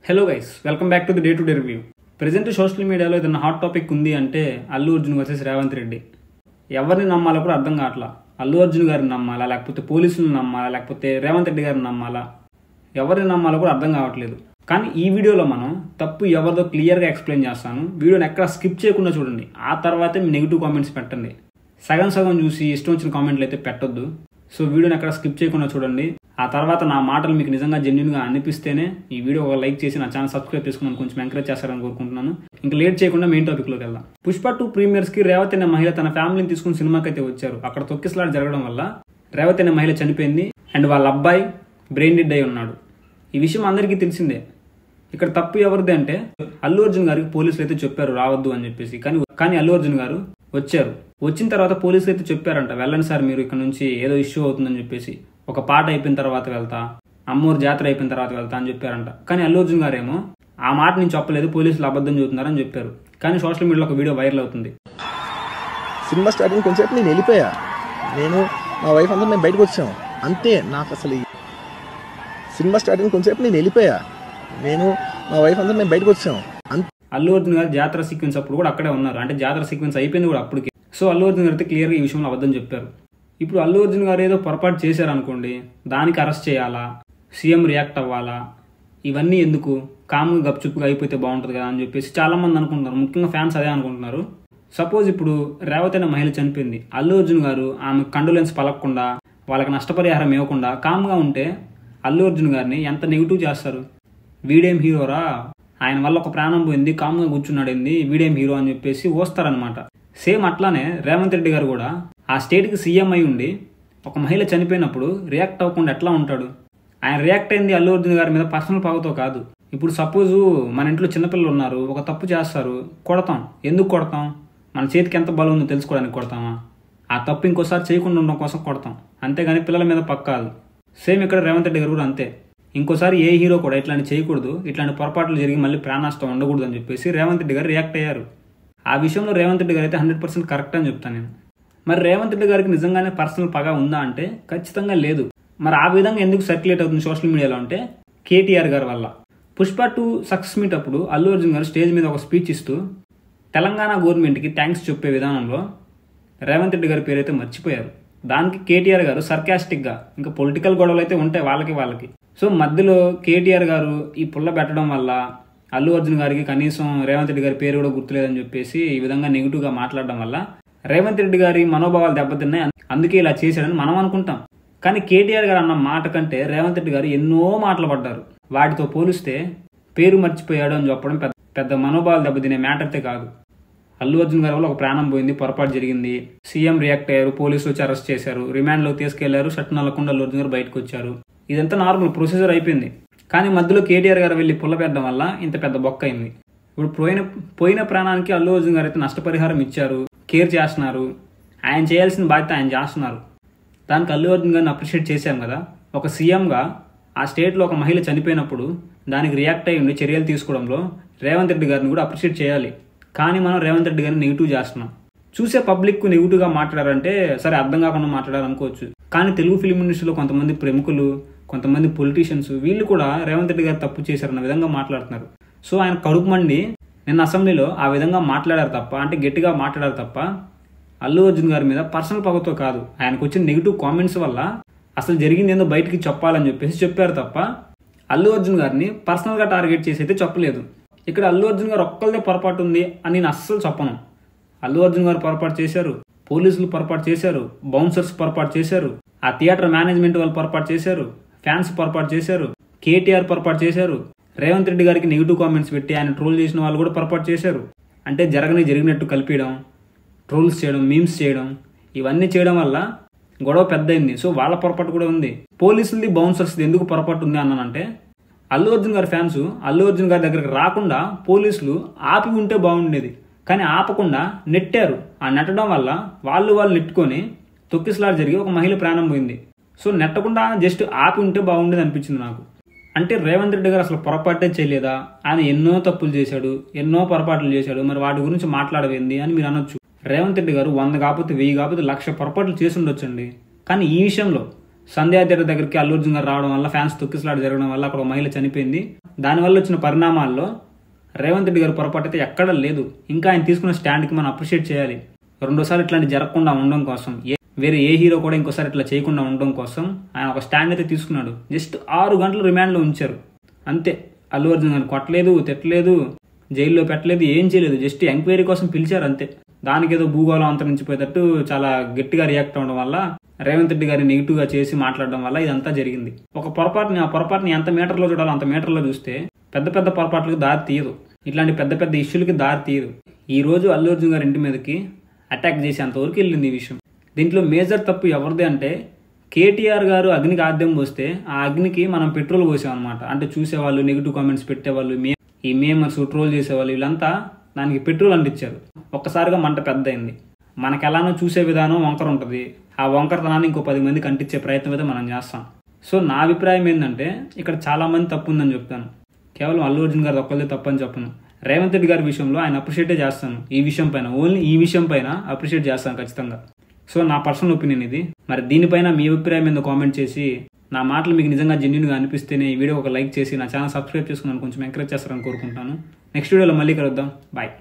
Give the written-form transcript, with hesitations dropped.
Hello guys, welcome back to the day to day review. Present social మీడియాలో ఏదైనా hot topic ఉంది అంటే Allu Arjun versus Revanth Reddy. ఎవరిని నమ్మాలో కూడా అర్థం కావట్లా. అల్లు అర్జున్ గారిని నమ్మాలా, లేకపోతే పోలీసులను నమ్మాలా, లేకపోతే రేవంత్ రెడ్డి గారిని నమ్మాలా, ఎవరిని నమ్మాలో కూడా అర్థం కావట్లేదు. కానీ ఈ వీడియోలో మనం తప్పు ఎవరిదో క్లియర్గా ఎక్స్ప్లెయిన్ చేస్తాను. వీడియోని ఎక్కడ స్కిప్ చేయకుండా చూడండి. ఆ తర్వాతే మీ నెగిటివ్ కామెంట్స్ పెట్టండి. సగం సగం చూసి ఇష్టం వచ్చిన కామెంట్లు అయితే పెట్టొద్దు. సో వీడియోని ఎక్కడ స్కిప్ చేయకుండా చూడండి. ఆ తర్వాత నా మాటలు మీకు నిజంగా జెన్యున్గా అనిపిస్తేనే ఈ వీడియో ఒక లైక్ చేసి నా ఛానల్ సబ్స్క్రైబ్ చేసుకుని కొంచెం ఎంకరేజ్ చేస్తారని కోరుకుంటున్నాను. ఇంకా లేట్ చేయకుండా మెయిన్ టాపిక్లోకి వెళ్దాం. పుష్ప 2 ప్రీమియర్స్కి రేవతి అనే మహిళ తన ఫ్యామిలీని తీసుకుని సినిమాకి అయితే వచ్చారు. అక్కడ తొక్కిసలాట జరగడం వల్ల రేవతి అనే మహిళ చనిపోయింది అండ్ వాళ్ళ అబ్బాయి బ్రెయిన్ డెడ్ అయి ఉన్నాడు. ఈ విషయం అందరికీ తెలిసిందే. ఇక్కడ తప్పు ఎవరిది అంటే అల్లు అర్జున్ గారికి పోలీసులు అయితే చెప్పారు రావద్దు అని చెప్పేసి. కానీ అల్లు అర్జున్ గారు వచ్చారు. వచ్చిన తర్వాత పోలీసులు అయితే చెప్పారంట, వెళ్ళండి సార్ మీరు ఇక్కడ నుంచి, ఏదో ఇష్యూ అవుతుందని చెప్పేసి. ఒక పాట అయిపోయిన తర్వాత వెళ్తా, అమ్మూరు జాతర అయిపోయిన తర్వాత వెళ్తా అని చెప్పారంట. కానీ అల్లు అర్జున్ గారేమో ఆ మాట నేను చెప్పలేదు, పోలీసులు అబద్ధం చెబుతున్నారని చెప్పారు. కానీ సోషల్ మీడియాలో ఒక వీడియో వైరల్ అవుతుంది. సినిమా స్టార్టింగ్ కొంచెంసేపు నేను వెళ్ళిపోయా. నేను మా వైఫ్ అందరూ మేము బయటకు వచ్చాము అంతే. నాకు అసలు సినిమా స్టార్టింగ్ కొంచెంసేపు నేను వెళ్ళిపోయా. నేను మా వైఫ్ అందరూ మేము బయటకు వచ్చాము అంతే. అల్లు అర్జున్ గారు జాతర సీక్వెన్స్ అప్పుడు కూడా అక్కడే ఉన్నారు. అంటే జాతర సీక్వెన్స్ అయిపోయింది కూడా అప్పటికి. సో అల్లు అర్జున్ గారు అయితే క్లియర్గా ఈ విషయంలో అబద్ధం చెప్పారు. ఇప్పుడు అల్లు అర్జున్ గారు ఏదో పొరపాటు చేశారనుకోండి, దానికి అరెస్ట్ చేయాలా, సీఎం రియాక్ట్ అవ్వాలా, ఇవన్నీ ఎందుకు, కామ్గా గప్చుప్పుగా అయిపోతే బాగుంటుంది కదా అని చెప్పేసి చాలా మంది అనుకుంటున్నారు. ముఖ్యంగా ఫ్యాన్స్ అదే అనుకుంటున్నారు. సపోజ్ ఇప్పుడు రేవతి అనే మహిళ చనిపోయింది, అల్లు అర్జున్ గారు ఆమె కండోలెన్స్ పలకకుండా, వాళ్ళకి నష్టపరిహారం ఇవ్వకుండా కామ్గా ఉంటే అల్లు అర్జున్ గారిని ఎంత నెగిటివ్ చేస్తారు. వీడేం హీరోరా, ఆయన వల్ల ఒక ప్రాణం పోయింది, కామ్గా కూర్చున్నాడేంది, వీడేం హీరో అని చెప్పేసి వస్తారనమాట. సేమ్ అట్లానే రేవంత్ రెడ్డి గారు కూడా ఆ స్టేట్కి సీఎం అయి ఉండి ఒక మహిళ చనిపోయినప్పుడు రియాక్ట్ అవ్వకుండా ఎట్లా ఉంటాడు? ఆయన రియాక్ట్ అయింది అల్లు అర్జున్ గారి మీద పర్సనల్ పగతో కాదు. ఇప్పుడు సపోజు మన ఇంట్లో చిన్నపిల్లలు ఉన్నారు, ఒక తప్పు చేస్తారు, కొడతాం. ఎందుకు కొడతాం? మన చేతికి ఎంత బలం ఉందో తెలుసుకోవడానికి కొడతామా? ఆ తప్పు ఇంకోసారి చేయకుండా ఉండడం కోసం కొడతాం, అంతేగాని పిల్లల మీద పక్కాదు. సేమ్ ఇక్కడ రేవంత్ రెడ్డి గారు కూడా అంతే. ఇంకోసారి ఏ హీరో కూడా ఇట్లాంటి చేయకూడదు, ఇట్లాంటి పొరపాట్లు జరిగి మళ్ళీ ప్రాణనష్టం ఉండకూడదు అని చెప్పేసి రేవంత్ రెడ్డి గారు రియాక్ట్ అయ్యారు. ఆ విషయంలో రేవంత్ రెడ్డి గారు అయితే 100% కరెక్ట్ అని చెప్తాను నేను. మరి రేవంత్ రెడ్డి గారికి నిజంగానే పర్సనల్ పగ ఉందా అంటే ఖచ్చితంగా లేదు. మరి ఆ విధంగా ఎందుకు సర్క్యులేట్ అవుతుంది సోషల్ మీడియాలో అంటే కేటీఆర్ గారి వల్ల. పుష్ప 2 సక్సెస్ మీట్ అప్పుడు అల్లు అర్జున్ గారు స్టేజ్ మీద ఒక స్పీచ్ ఇస్తూ తెలంగాణ గవర్నమెంట్కి థ్యాంక్స్ చెప్పే విధానంలో రేవంత్ రెడ్డి గారి పేరైతే మర్చిపోయారు. దానికి కేటీఆర్ గారు సర్కాస్టిక్గా, ఇంకా పొలిటికల్ గొడవలు అయితే ఉంటాయి వాళ్ళకి. సో మధ్యలో కేటీఆర్ గారు ఈ పుల్ల పెట్టడం వల్ల అల్లు అర్జున్ గారికి కనీసం రేవంత్ రెడ్డి గారి పేరు కూడా గుర్తులేదని చెప్పేసి ఈ విధంగా నెగిటివ్గా మాట్లాడడం వల్ల రేవంత్ రెడ్డి గారి మనోభావాలు దెబ్బతిన్నాయి, అందుకే ఇలా చేశాడని మనం అనుకుంటాం. కానీ కేటీఆర్ గారు అన్న మాట కంటే రేవంత్ రెడ్డి గారు ఎన్నో మాటలు పడ్డారు. వాటితో పోలిస్తే పేరు మర్చిపోయాడు అని చెప్పడం పెద్ద మనోభావాలు దెబ్బతినే మ్యాటర్ అయితే కాదు. అల్లు అర్జున్ గారి వల్ల ఒక ప్రాణం పోయింది, పొరపాటు జరిగింది, సీఎం రియాక్ట్ అయ్యారు, పోలీసులు వచ్చి అరెస్ట్ చేశారు, రిమాండ్లోకి తీసుకెళ్లారు, షట్ నల్లకుండా అల్లు అర్జున్ గారు బయటకు వచ్చారు. ఇదంతా నార్మల్ ప్రొసీజర్ అయిపోయింది. కానీ మధ్యలో కేటీఆర్ గారు వెళ్ళి పుల్ల పెట్టడం వల్ల ఇంత పెద్ద బొక్క అయింది. ఇప్పుడు పోయిన ప్రాణానికి అల్లు అర్జున్ గారు అయితే నష్టపరిహారం ఇచ్చారు, కేర్ చేస్తున్నారు, ఆయన చేయాల్సిన బాధ్యత ఆయన చేస్తున్నారు. దానికి అల్లు అర్జున్ గారిని అప్రిషియేట్ చేశాం కదా. ఒక సీఎంగా ఆ స్టేట్లో ఒక మహిళ చనిపోయినప్పుడు దానికి రియాక్ట్ అయ్యి ఉండి చర్యలు తీసుకోవడంలో రేవంత్ రెడ్డి గారిని కూడా అప్రిషియేట్ చేయాలి. కానీ మనం రేవంత్ రెడ్డి గారిని నెగిటివ్ చేస్తున్నాం. చూసే పబ్లిక్ నెగిటివ్గా మాట్లాడారంటే సరే అర్థం కాకుండా మాట్లాడారనుకోవచ్చు. కానీ తెలుగు ఫిలిం ఇండస్ట్రీలో కొంతమంది ప్రముఖులు, కొంతమంది పొలిటీషియన్స్ వీళ్ళు కూడా రేవంత్ రెడ్డి గారు తప్పు చేశారన్న విధంగా మాట్లాడుతున్నారు. సో ఆయన కడుపు మండి నిన్న అసెంబ్లీలో ఆ విధంగా మాట్లాడారు తప్ప, అంటే గట్టిగా మాట్లాడారు తప్ప అల్లు అర్జున్ గారి మీద పర్సనల్ పగతో కాదు. ఆయనకు వచ్చిన నెగిటివ్ కామెంట్స్ వల్ల అసలు జరిగింది ఏందో బయటికి చెప్పాలని చెప్పేసి చెప్పారు తప్ప అల్లు అర్జున్ గారిని పర్సనల్గా టార్గెట్ చేసి అయితే చెప్పలేదు. ఇక్కడ అల్లు అర్జున్ గారు ఒక్కళ్ళదే పొరపాటు ఉంది అని నేను అస్సలు చెప్పను. అల్లు అర్జున్ గారు పొరపాటు చేశారు, పోలీసులు పొరపాటు చేశారు, బౌన్సర్స్ పొరపాటు చేశారు, ఆ థియేటర్ మేనేజ్మెంట్ వాళ్ళు పొరపాటు చేశారు, ఫ్యాన్స్ పొరపాటు చేశారు, కేటీఆర్ పొరపాటు చేశారు, రేవంత్ రెడ్డి గారికి నెగిటివ్ కామెంట్స్ పెట్టి ఆయన ట్రోల్ చేసిన వాళ్ళు కూడా పొరపాటు చేశారు. అంటే జరిగినట్టు కలిపేయడం, ట్రోల్స్ చేయడం, మీమ్స్ చేయడం, ఇవన్నీ చేయడం వల్ల గొడవ పెద్దయింది. సో వాళ్ళ పొరపాటు కూడా ఉంది. పోలీసులది బౌన్సర్స్ది ఎందుకు పొరపాటు ఉంది అన్నానంటే అల్లు అర్జున్ గారి ఫ్యాన్స్ అల్లు అర్జున్ గారి దగ్గరికి రాకుండా పోలీసులు ఆపి ఉంటే బాగుండేది. కానీ ఆపకుండా నెట్టారు. ఆ నెట్టడం వల్ల వాళ్ళు నెట్టుకొని తొక్కిసలాట జరిగి ఒక మహిళ ప్రాణం పోయింది. సో నెట్టకుండా జస్ట్ ఆపి ఉంటే బాగుండేది అనిపించింది నాకు. అంటే రేవంత్ రెడ్డి గారు అసలు పొరపాటే చేయలేదా? ఆయన ఎన్నో తప్పులు చేశాడు, ఎన్నో పొరపాట్లు చేశాడు, మరి వాటి గురించి మాట్లాడవేంది అని మీరు అనొచ్చు. రేవంత్ రెడ్డి గారు 100 కాకపోతే 1000 కాకపోతే 1,00,000 పొరపాట్లు చేసి ఉండొచ్చండి. కానీ ఈ విషయంలో సంధ్యా థియేటర్ దగ్గరికి అల్లు అర్జున్ గారు రావడం వల్ల ఫ్యాన్స్ తొక్కిసలాట జరగడం వల్ల అక్కడ ఒక మహిళ చనిపోయింది. దానివల్ల వచ్చిన పరిణామాల్లో రేవంత్ రెడ్డి గారి పొరపాటు అయితే ఎక్కడా లేదు. ఇంకా ఆయన తీసుకున్న స్టాండ్కి మనం అప్రిషియేట్ చేయాలి. రెండోసారి ఇట్లాంటి జరగకుండా ఉండడం కోసం, వేరే ఏ హీరో కూడా ఇంకోసారి ఇట్లా చేయకుండా ఉండడం కోసం ఆయన ఒక స్టాండ్ అయితే తీసుకున్నాడు. జస్ట్ 6 గంటలు రిమాండ్లో ఉంచారు అంతే. అల్లు అర్జున్ గారిని కొట్టలేదు, తిట్టలేదు, జైల్లో పెట్టలేదు, ఏం చేయలేదు. జస్ట్ ఎంక్వైరీ కోసం పిలిచారు అంతే. దానికి ఏదో భూగోళం అంతరించిపోయేటట్టు చాలా గట్టిగా రియాక్ట్ అవ్వడం వల్ల, రేవంత్ రెడ్డి గారి నెగిటివ్ గా చేసి మాట్లాడడం వల్ల ఇదంతా జరిగింది. ఒక పొరపాటుని ఎంత మీటర్లో చూడాలో అంత మీటర్లో చూస్తే పెద్ద పెద్ద పొరపాట్లకు దారి తీయదు. ఇట్లాంటి పెద్ద పెద్ద ఇష్యూలకి దారి తీయదు. ఈ రోజు అల్లు అర్జున్ గారి ఇంటి మీదకి అటాక్ చేసేంత వరకు వెళ్ళింది ఈ విషయం. దీంట్లో మేజర్ తప్పు ఎవరిది అంటే, కేటీఆర్ గారు అగ్నికి ఆద్యం పోస్తే ఆ అగ్నికి మనం పెట్రోల్ పోసాం అనమాట. అంటే చూసేవాళ్ళు, నెగిటివ్ కామెంట్స్ పెట్టేవాళ్ళు, ఈ మేమర్స్, ట్రోల్ చేసేవాళ్ళు, వీళ్ళంతా దానికి పెట్రోల్ అంటించారు. ఒక్కసారిగా మంట పెద్ద అయింది. మనకు ఎలానో చూసే విధానం వంకర ఉంటుంది. ఆ వంకరతనాన్ని ఇంకో 10 మందికి అంటించే ప్రయత్నం అయితే మనం చేస్తాం. సో నా అభిప్రాయం ఏంటంటే, ఇక్కడ చాలా మంది తప్పు ఉందని చెప్తాను. కేవలం అల్లు అర్జున్ గారు ఒక్కళ్ళే తప్పు అని చెప్పను. రేవంత్ రెడ్డి గారి విషయంలో ఆయన అప్రిషియేటే చేస్తాను. ఈ విషయం పైన, ఓన్లీ ఈ విషయం పైన అప్రిషియేట్ చేస్తాను ఖచ్చితంగా. సో నా పర్సనల్ ఒపీనియన్ ఇది. మరి దీనిపైన మీ అభిప్రాయం ఏందో కామెంట్ చేసి, నా మాటలు మీకు నిజంగా జెన్యూన్గా అనిపిస్తేనే ఈ వీడియో ఒక లైక్ చేసి నా ఛానల్ సబ్స్క్రైబ్ చేసుకున్నాను కొంచెం ఎంకరేజ్ చేస్తారని కోరుకుంటాను. నెక్స్ట్ వీడియోలో మళ్ళీ కలుద్దాం. బాయ్.